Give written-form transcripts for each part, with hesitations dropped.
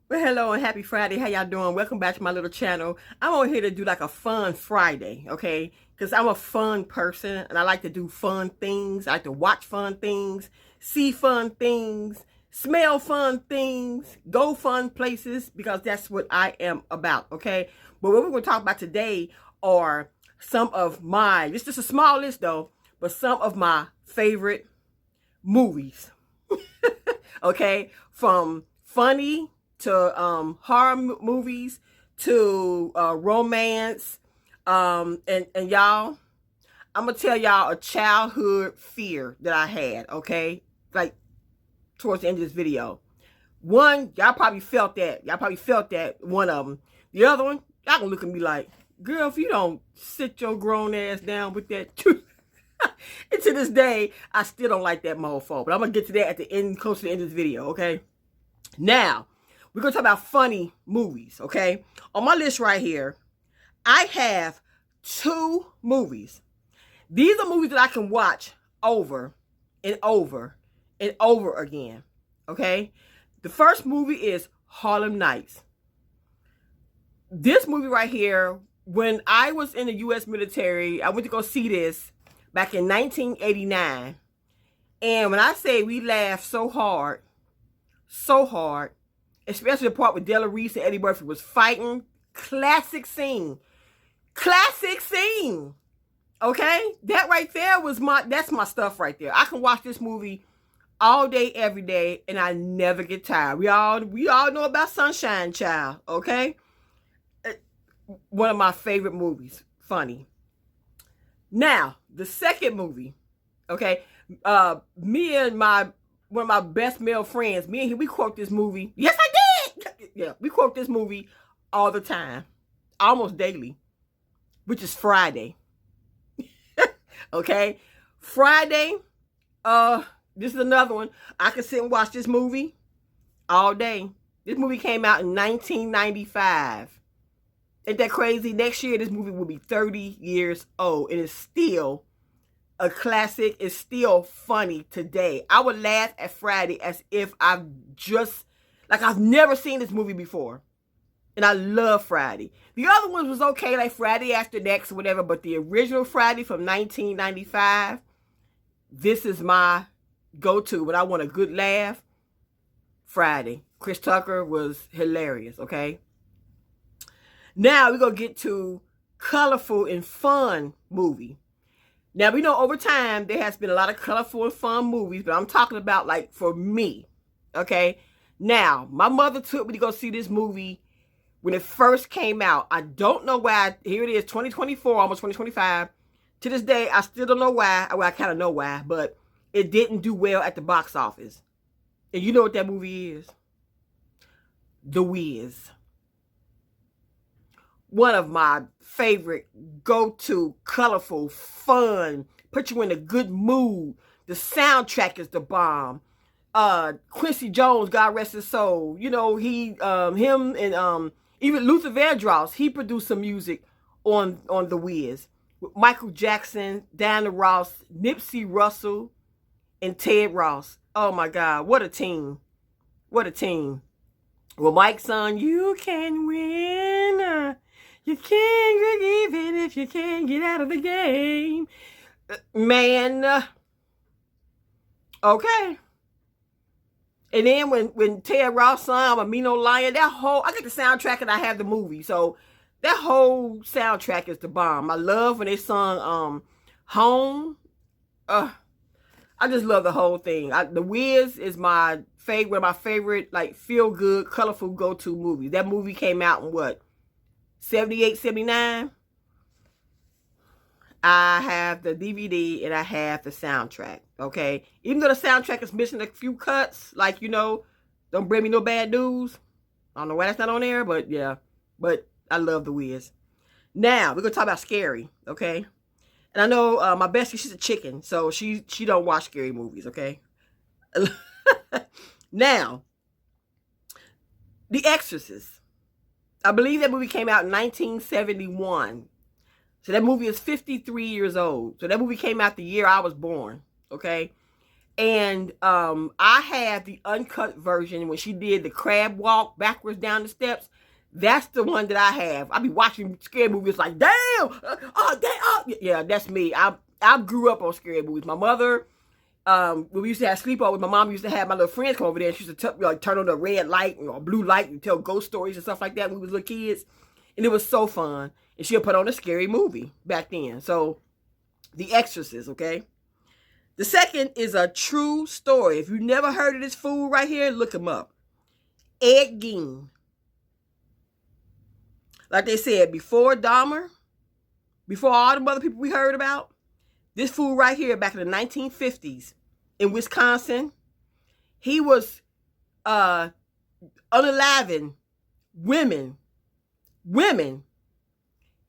Well, hello and happy Friday. How y'all doing? Welcome back to my little channel. I'm on here to do like a fun Friday, okay? Because I'm a fun person and I like to do fun things. I like to watch fun things, see fun things, smell fun things, go fun places because that's what I am about, okay? But what we're going to talk about today are some of my, this is just a small list though, but some of my favorite movies, okay? From funny to horror movies to romance. And y'all, I'm gonna tell y'all a childhood fear that I had, okay? Like towards the end of this video. One, y'all probably felt that. Y'all probably felt that, one of them. The other one, y'all gonna look at me like, girl, if you don't sit your grown ass down with that and to this day, I still don't like that mofo. But I'm gonna get to that at the end, close to the end of this video, okay? Now, we're going to talk about funny movies, okay? On my list right here, I have 2 movies. These are movies that I can watch over and over and over again, okay? The first movie is Harlem Nights. This movie right here, when I was in the U.S. military, I went to go see this back in 1989. And when I say we laughed so hard, especially the part with Della Reese and Eddie Murphy was fighting. Classic scene. Classic scene. Okay? That right there was that's my stuff right there. I can watch this movie all day, every day, and I never get tired. We all know about Sunshine Child, okay? One of my favorite movies. Funny. Now, the second movie, okay? Me and one of my best male friends, me and him, we quote this movie. Yes, I did. Yeah, we quote this movie all the time, almost daily, which is Friday. Okay, Friday. This is another one. I can sit and watch this movie all day. This movie came out in 1995. Ain't that crazy? Next year, this movie will be 30 years old, and it's still a classic. Is still funny today. I would laugh at Friday as if I've never seen this movie before. And I love Friday. The other ones was okay, like Friday After Next or whatever, but the original Friday from 1995, this is my go-to. When I want a good laugh, Friday. Chris Tucker was hilarious, okay? Now we're going to get to colorful and fun movie. Now, we know over time there has been a lot of colorful and fun movies, but I'm talking about like for me, okay? Now, my mother took me to go see this movie when it first came out. I don't know why. Here it is, 2024, almost 2025. To this day, I still don't know why. Well, I kind of know why, but it didn't do well at the box office. And you know what that movie is? The Wiz. One of my favorite go-to, colorful, fun, put you in a good mood. The soundtrack is the bomb. Quincy Jones, God rest his soul. You know, him and even Luther Vandross, he produced some music on The Wiz. With Michael Jackson, Diana Ross, Nipsey Russell, and Ted Ross. Oh my God, what a team. What a team. Well, Mike's son, you can win. You can't get even if you can't get out of the game. Man, okay. And then when Ted Ross sung I'm a Mean Old Lion, I got the soundtrack and I have the movie. So that whole soundtrack is the bomb. I love when they sung Home. I just love the whole thing. The Wiz is my favorite, one of my favorite, like, feel-good, colorful go-to movies. That movie came out in what? 78, 79? I have the DVD and I have the soundtrack, okay? Even though the soundtrack is missing a few cuts, like, you know, Don't Bring Me No Bad News. I don't know why that's not on there, but yeah. But I love The Wiz. Now, we're going to talk about scary, okay? And I know my bestie, she's a chicken, so she don't watch scary movies, okay? Now, The Exorcist. I believe that movie came out in 1971. So that movie is 53 years old. So that movie came out the year I was born, okay? And I had the uncut version when she did the crab walk backwards down the steps. That's the one that I have. I be watching scary movies like, damn, oh, damn, oh. Yeah, that's me. I grew up on scary movies. My mother, when we used to have sleepovers, my mom used to have my little friends come over there. And she used to like turn on the red light or blue light and tell ghost stories and stuff like that when we was little kids, and it was so fun. And she'll put on a scary movie back then. So, The Exorcist, okay. The second is a true story. If you never heard of this fool right here, look him up. Ed Gein. Like they said, before Dahmer, before all the other people we heard about, this fool right here back in the 1950s in Wisconsin, he was unaliving women,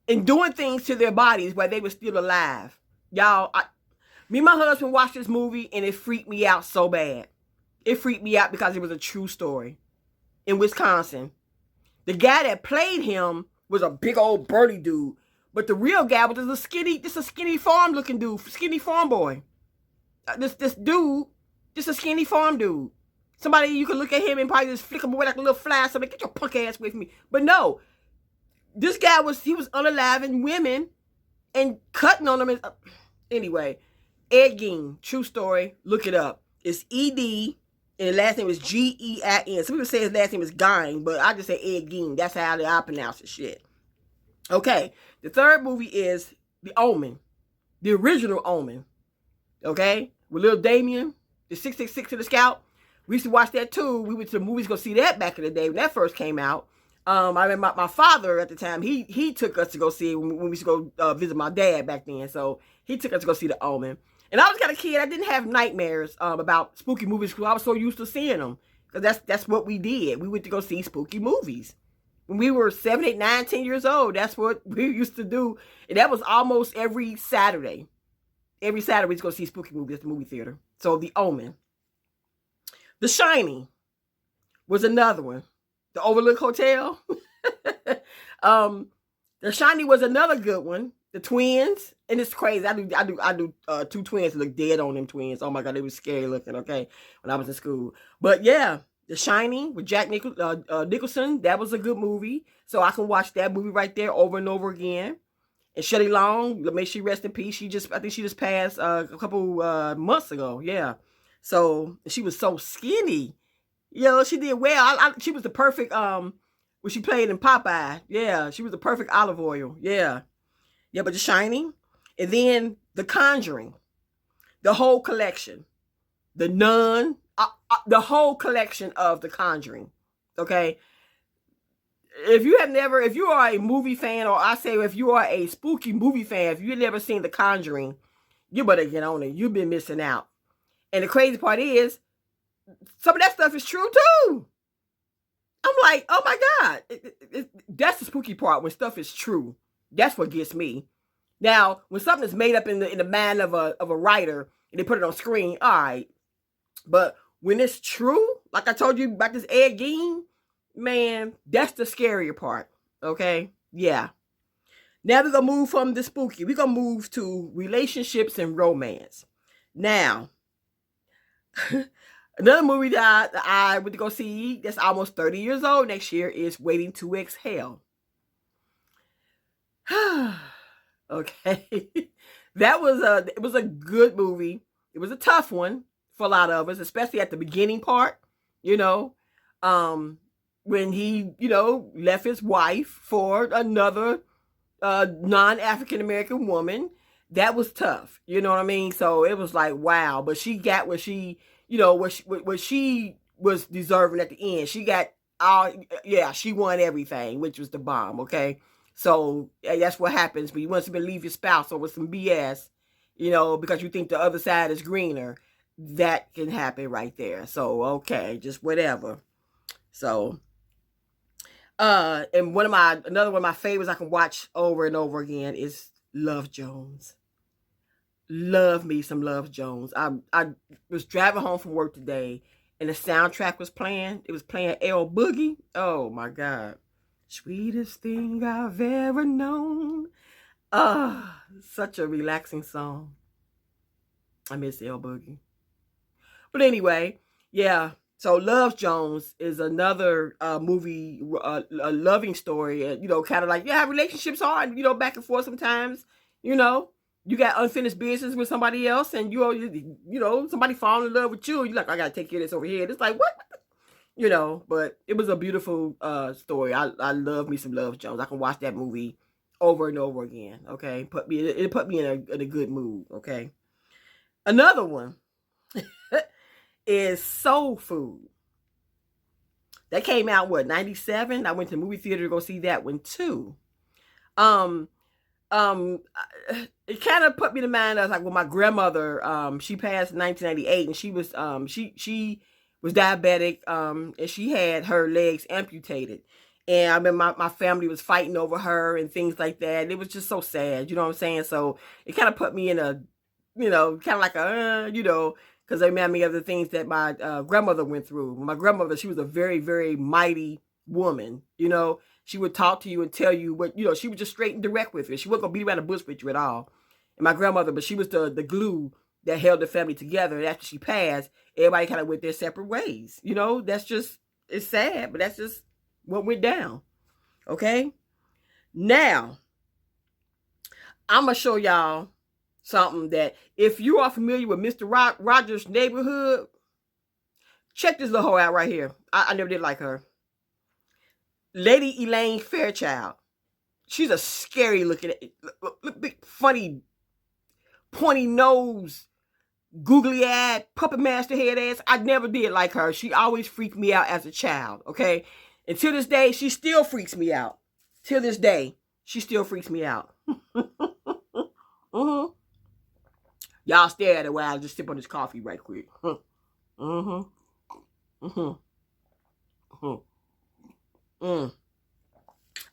and doing things to their bodies while they were still alive. Y'all, me and my husband watched this movie and it freaked me out so bad. It freaked me out because it was a true story in Wisconsin. The guy that played him was a big old burly dude, but the real guy was a skinny farm looking dude, skinny farm boy. This dude, just a skinny farm dude. Somebody you can look at him and probably just flick him away like a little fly. Somebody, get your punk ass away from me. But no, this guy was unaliving women and cutting on them. Anyway, Ed Gein, true story. Look it up. It's E-D, and his last name is G-E-I-N. Some people say his last name is Gein, but I just say Ed Gein. That's how I pronounce the shit. Okay, the third movie is The Omen, the original Omen. Okay, with little Damien, the 666 to the Scout. We used to watch that too. We went to the movies to go see that back in the day when that first came out. I remember my father at the time, he took us to go see it when we used to go visit my dad back then. So he took us to go see The Omen. And I was kind of a kid. I didn't have nightmares about spooky movies because I was so used to seeing them. Because that's what we did. We went to go see spooky movies. When we were 7, 8, 9, 10 years old, that's what we used to do. And that was almost every Saturday. Every Saturday we used to go see spooky movies at the movie theater. So The Omen. The Shining was another one. The Overlook Hotel. The Shining was another good one. The twins, and it's crazy. I do two twins look dead on them twins. Oh my god, they were scary looking. Okay, when I was in school. But yeah, The Shining with Jack Nicholson. That was a good movie. So I can watch that movie right there over and over again. And Shelley Long, may she rest in peace. I think she just passed a couple months ago. Yeah. So she was so skinny. You know, she did well. She was the perfect, when she played in Popeye. Yeah, she was the perfect olive oil. Yeah. Yeah, but The Shining. And then The Conjuring. The whole collection. The Nun. The whole collection of The Conjuring. Okay? If you are a movie fan, or I say if you are a spooky movie fan, if you've never seen The Conjuring, you better get on it. You've been missing out. And the crazy part is, some of that stuff is true too. I'm like, oh my God. That's the spooky part, when stuff is true. That's what gets me. Now, when something is made up in the mind of a writer and they put it on screen, all right. But when it's true, like I told you about this Ed Gein, man, that's the scarier part. Okay? Yeah. Now we're going to move from the spooky. We're going to move to relationships and romance. Now, another movie that I went to go see that's almost 30 years old next year is Waiting to Exhale. Okay. It was a good movie. It was a tough one for a lot of us, especially at the beginning part, you know, when he, left his wife for another non-African American woman. That was tough. You know what I mean? So it was like, wow. But she got what she, what she was deserving at the end. She got she won everything, which was the bomb. Okay. So that's what happens when you want to leave your spouse over some BS, because you think the other side is greener. That can happen right there. So, okay, just whatever. So, and another one of my favorites I can watch over and over again is Love Jones. Love me some Love Jones. I was driving home from work today and the soundtrack was playing. It was playing L Boogie. Oh my God. Sweetest thing I've ever known. Such a relaxing song. I miss L Boogie. But anyway, yeah. So Love Jones is another movie, a loving story, and kind of like how relationships are, back and forth sometimes. You know, you got unfinished business with somebody else, and somebody falling in love with you. You're like, I gotta take care of this over here. And it's like what, But it was a beautiful story. I love me some Love Jones. I can watch that movie over and over again. Okay, it put me in a good mood. Okay, another one is Soul Food. That came out, 97? I went to the movie theater to go see that one too. Um, it kind of put me to mind of like my grandmother, she passed in 1998, and she was she was diabetic, and she had her legs amputated. And I remember my family was fighting over her and things like that. And it was just so sad, you know what I'm saying? So it kind of put me in a, kind of like a, because they remind me of the things that my grandmother went through. My grandmother, she was a very, very mighty woman. She would talk to you and tell you what, she was just straight and direct with it. She wasn't going to beat around the bush with you at all. And my grandmother, but she was the glue that held the family together. And after she passed, everybody kind of went their separate ways. That's just, it's sad, but that's just what went down. Okay? Now, I'm going to show y'all something that if you are familiar with Mr. Rogers' Neighborhood, check this little hoe out right here. I never did like her. Lady Elaine Fairchild. She's a scary looking, big, funny, pointy nose, googly eyed, puppet master head ass. I never did like her. She always freaked me out as a child. Okay. And to this day, she still freaks me out. Till this day, she still freaks me out. Mm-hmm. Y'all stare at it while I just sip on this coffee right quick. Mm-hmm. Mm-hmm. Mm-hmm. Mm.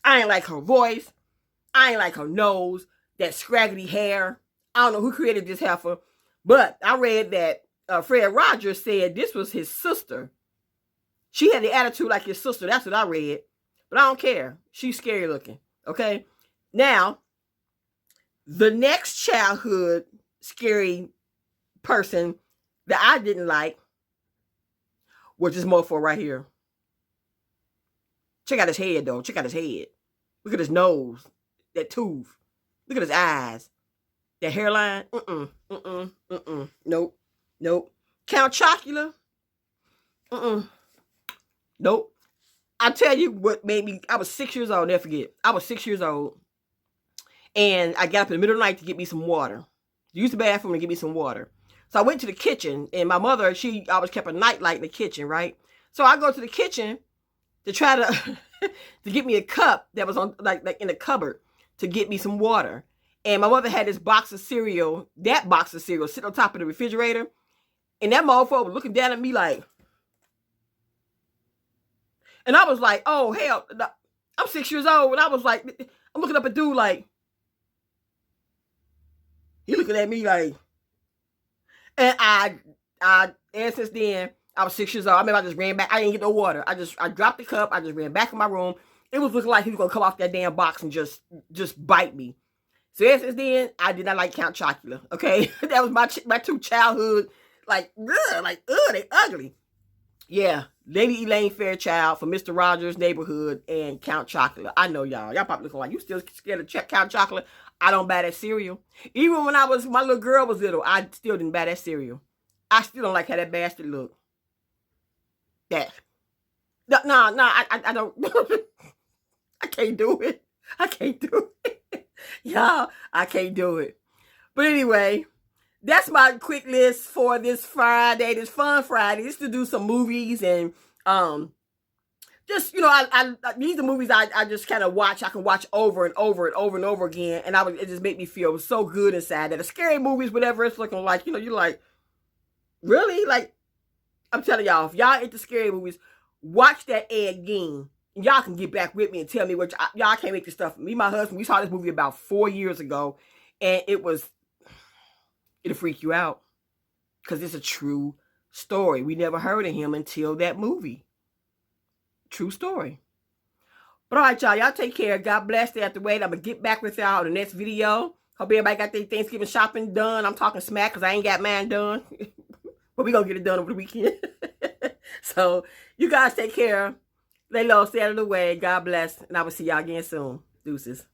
I ain't like her voice. I ain't like her nose. That scraggly hair. I don't know who created this heifer. But I read that Fred Rogers said this was his sister. She had the attitude like his sister. That's what I read. But I don't care. She's scary looking. Okay? Now, the next childhood scary person that I didn't like was this mofo right here. Check out his head, though. Check out his head. Look at his nose. That tooth. Look at his eyes. That hairline. Nope. Count Chocula. Nope. I'll tell you what made me, I was 6 years old, never forget. I was 6 years old. And I got up in the middle of the night to get me some water. Use the bathroom and get me some water. So I went to the kitchen, and my mother, she always kept a nightlight in the kitchen, right? So I go to the kitchen to try to to get me a cup that was on like in the cupboard to get me some water. And my mother had this box of cereal, sitting on top of the refrigerator. And that motherfucker was looking down at me like, and I was like, oh, hell, I'm 6 years old. And I was like, I'm looking up at dude like, he looking at me like, and and since then, I was 6 years old. I remember I just ran back. I didn't get no water. I dropped the cup. I just ran back in my room. It was looking like he was going to come off that damn box and just bite me. So ever since then, I did not like Count Chocula. Okay. That was my two childhood, they ugly. Yeah. Lady Elaine Fairchild from Mr. Rogers' Neighborhood and Count Chocula. I know y'all. Y'all probably looking like, you still scared of Count Chocula? I don't buy that cereal. Even when my little girl was little, I still didn't buy that cereal. I still don't like how that bastard look. That. No, I don't. I can't do it. I can't do it. Y'all, I can't do it. But anyway, that's my quick list for this Friday, this fun Friday. Just to do some movies and just, I these are movies I just kind of watch. I can watch over and over and over and over again, and it just made me feel so good inside. That the scary movies, whatever it's looking like, you're like, really? Like, I'm telling y'all, if y'all into scary movies, watch that Ed Gein. Y'all can get back with me and tell me what y'all can't make this stuff. Me and my husband, we saw this movie about 4 years ago, and it'll freak you out because it's a true story. We never heard of him until that movie. True story. But all right, y'all take care. God bless. Stay out the way. I'm going to get back with y'all in the next video. Hope everybody got their Thanksgiving shopping done. I'm talking smack because I ain't got mine done. but we're going to get it done over the weekend. So you guys take care. Lay low, stay out of the way. God bless. And I will see y'all again soon. Deuces.